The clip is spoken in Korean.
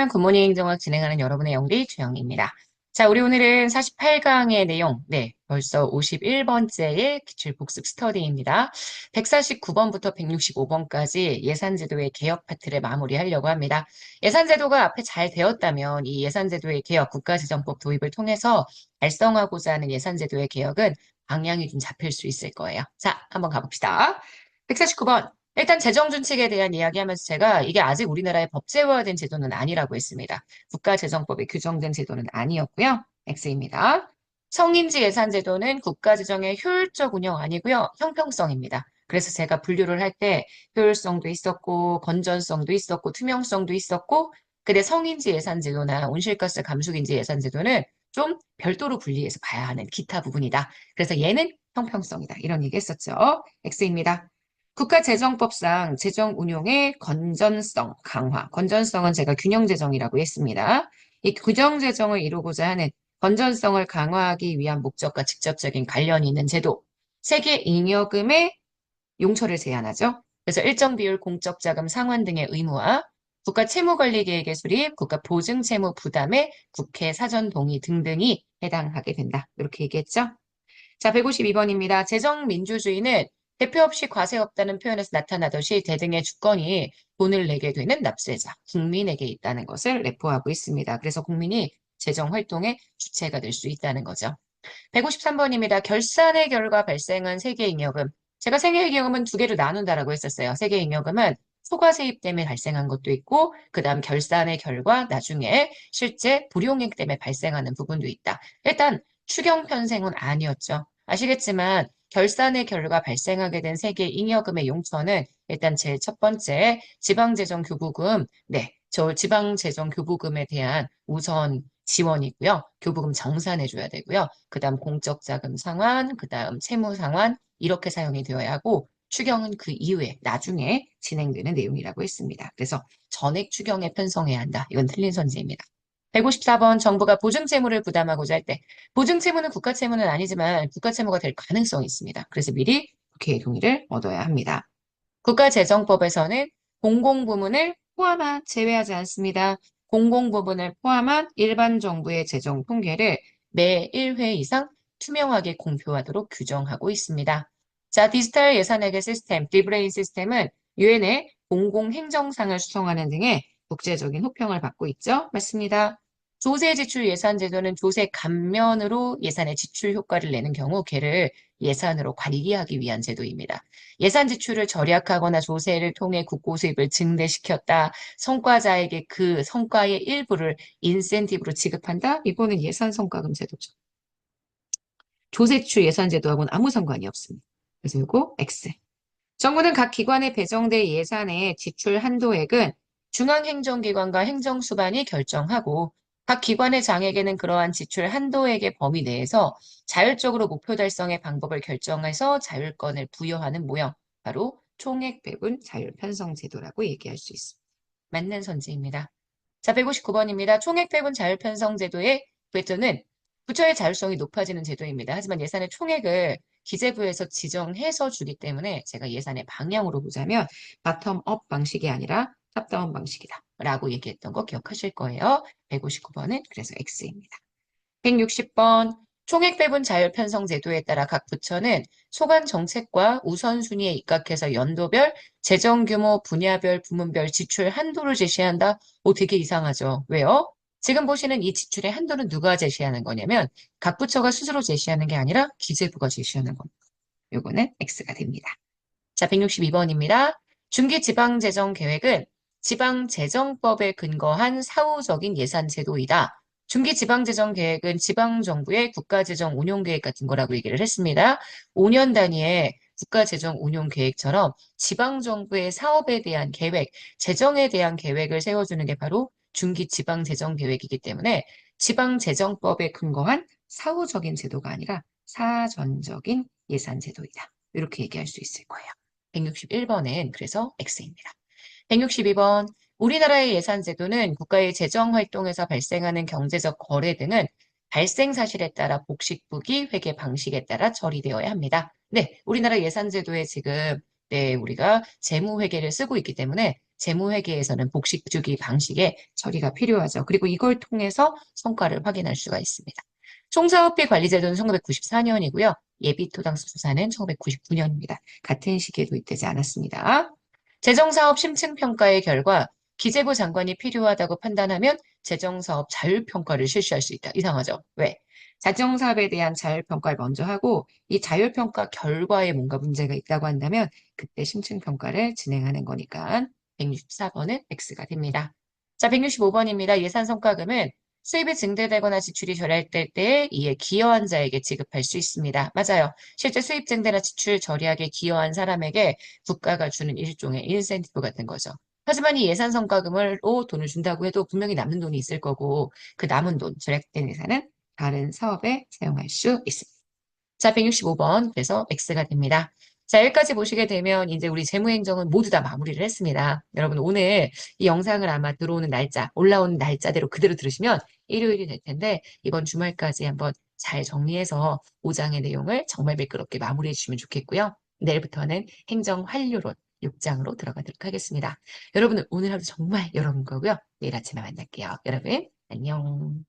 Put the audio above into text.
굿모닝 행정학 진행하는 여러분의 영리 주영입니다. 자, 우리 오늘은 48강의 내용, 벌써 51번째의 기출복습 스터디입니다. 149번부터 165번까지 예산제도의 개혁 파트를 마무리하려고 합니다. 예산제도가 앞에 잘 되었다면 이 예산제도의 개혁, 국가지정법 도입을 통해서 달성하고자 하는 예산제도의 개혁은 방향이 좀 잡힐 수 있을 거예요. 자, 한번 가봅시다. 149번. 일단 재정준칙에 대한 이야기하면서 제가 이게 아직 우리나라의 법제화된 제도는 아니라고 했습니다. 국가재정법에 규정된 제도는 아니었고요. X입니다. 성인지 예산제도는 국가재정의 효율적 운영 아니고요. 형평성입니다. 그래서 제가 분류를 할 때 효율성도 있었고 건전성도 있었고 투명성도 있었고 근데 성인지 예산제도나 온실가스 감축인지 예산제도는 좀 별도로 분리해서 봐야 하는 기타 부분이다. 그래서 얘는 형평성이다. 이런 얘기 했었죠. X입니다. 국가재정법상 재정 운용의 건전성 강화. 건전성은 제가 균형재정이라고 했습니다. 이 균형재정을 이루고자 하는 건전성을 강화하기 위한 목적과 직접적인 관련이 있는 제도. 세계 잉여금의 용처를 제한하죠. 그래서 일정 비율 공적 자금 상환 등의 의무화, 국가 채무관리 계획의 수립, 국가 보증 채무 부담에 국회 사전 동의 등등이 해당하게 된다. 이렇게 얘기했죠. 자, 152번입니다. 재정민주주의는 대표 없이 과세 없다는 표현에서 나타나듯이 대등의 주권이 돈을 내게 되는 납세자, 국민에게 있다는 것을 내포하고 있습니다. 그래서 국민이 재정활동의 주체가 될 수 있다는 거죠. 153번입니다. 결산의 결과 발생한 세계잉여금. 제가 세계잉여금은 두 개로 나눈다라고 했었어요. 세계잉여금은 초과세입 때문에 발생한 것도 있고 그 다음 결산의 결과 나중에 실제 불용액 때문에 발생하는 부분도 있다. 일단 추경 편성은 아니었죠. 아시겠지만 결산의 결과 발생하게 된 세계 잉여금의 용처는 일단 제 첫 번째 지방재정교부금, 저 지방재정교부금에 대한 우선 지원이고요. 교부금 정산해줘야 되고요. 그 다음 공적자금 상환, 그 다음 채무 상환 이렇게 사용이 되어야 하고 추경은 그 이후에 나중에 진행되는 내용이라고 했습니다. 그래서 전액 추경에 편성해야 한다. 이건 틀린 선지입니다. 154번 정부가 보증채무를 부담하고자 할 때 보증채무는 국가채무는 아니지만 국가채무가 될 가능성이 있습니다. 그래서 미리 국회의 동의를 얻어야 합니다. 국가재정법에서는 공공부문을 포함한 제외하지 않습니다. 공공부문을 포함한 일반 정부의 재정 통계를 매 1회 이상 투명하게 공표하도록 규정하고 있습니다. 자, 디지털 예산회계 시스템, 디브레인 시스템은 유엔의 공공행정상을 수성하는 등의 국제적인 호평을 받고 있죠. 맞습니다. 조세 지출 예산 제도는 조세 감면으로 예산의 지출 효과를 내는 경우 걔를 예산으로 관리하기 위한 제도입니다. 예산 지출을 절약하거나 조세를 통해 국고 수입을 증대시켰다. 성과자에게 그 성과의 일부를 인센티브로 지급한다. 이거는 예산 성과금 제도죠. 조세 지출 예산 제도하고는 아무 상관이 없습니다. 그래서 이거 X. 정부는 각 기관에 배정될 예산의 지출 한도액은 중앙행정기관과 행정수반이 결정하고 각 기관의 장에게는 그러한 지출 한도액의 범위 내에서 자율적으로 목표 달성의 방법을 결정해서 자율권을 부여하는 모형, 바로 총액 배분 자율 편성 제도라고 얘기할 수 있습니다. 맞는 선지입니다. 자, 159번입니다. 총액 배분 자율 편성 제도의 궤도는 부처의 자율성이 높아지는 제도입니다. 하지만 예산의 총액을 기재부에서 지정해서 주기 때문에 제가 예산의 방향으로 보자면 바텀업 방식이 아니라 탑다운 방식이다 라고 얘기했던 거 기억하실 거예요. 159번은 그래서 X입니다. 160번 총액 배분 자율 편성 제도에 따라 각 부처는 소관 정책과 우선순위에 입각해서 연도별, 재정 규모, 분야별, 부문별 지출 한도를 제시한다. 되게 이상하죠. 왜요? 지금 보시는 이 지출의 한도는 누가 제시하는 거냐면 각 부처가 스스로 제시하는 게 아니라 기재부가 제시하는 겁니다. 요거는 X가 됩니다. 자, 162번입니다. 중기지방재정계획은 지방재정법에 근거한 사후적인 예산제도이다. 중기지방재정계획은 지방정부의 국가재정 운용계획 같은 거라고 얘기를 했습니다. 5년 단위의 국가재정 운용계획처럼 지방정부의 사업에 대한 계획, 재정에 대한 계획을 세워주는 게 바로 중기지방재정계획이기 때문에 지방재정법에 근거한 사후적인 제도가 아니라 사전적인 예산제도이다. 이렇게 얘기할 수 있을 거예요. 161번은 그래서 X입니다. 162번 우리나라의 예산제도는 국가의 재정활동에서 발생하는 경제적 거래 등은 발생 사실에 따라 복식부기 회계 방식에 따라 처리되어야 합니다. 네, 우리나라 예산제도에 지금 우리가 재무회계를 쓰고 있기 때문에 재무회계에서는 복식주기 방식의 처리가 필요하죠. 그리고 이걸 통해서 성과를 확인할 수가 있습니다. 총사업비 관리제도는 1994년이고요. 예비토당수조사는 1999년입니다. 같은 시기에 도입되지 않았습니다. 재정사업 심층평가의 결과 기재부 장관이 필요하다고 판단하면 재정사업 자율평가를 실시할 수 있다. 이상하죠? 왜? 재정사업에 대한 자율평가를 먼저 하고 이 자율평가 결과에 뭔가 문제가 있다고 한다면 그때 심층평가를 진행하는 거니까 164번은 X가 됩니다. 자, 165번입니다. 예산 성과금은 수입이 증대되거나 지출이 절약될 때에 이에 기여한 자에게 지급할 수 있습니다. 맞아요. 실제 수입 증대나 지출 절약에 기여한 사람에게 국가가 주는 일종의 인센티브 같은 거죠. 하지만 이 예산 성과금으로 돈을 준다고 해도 분명히 남는 돈이 있을 거고 그 남은 돈, 절약된 예산은 다른 사업에 사용할 수 있습니다. 자, 165번. 그래서 X가 됩니다. 자, 여기까지 보시게 되면 이제 우리 재무행정은 모두 다 마무리를 했습니다. 여러분 오늘 이 영상을 아마 들어오는 날짜, 올라오는 날짜대로 그대로 들으시면 일요일이 될 텐데 이번 주말까지 한번 잘 정리해서 5장의 내용을 정말 매끄럽게 마무리해 주시면 좋겠고요. 내일부터는 행정 환류론 6장으로 들어가도록 하겠습니다. 여러분 오늘 하루 정말 여러분 거고요. 내일 아침에 만날게요. 여러분 안녕.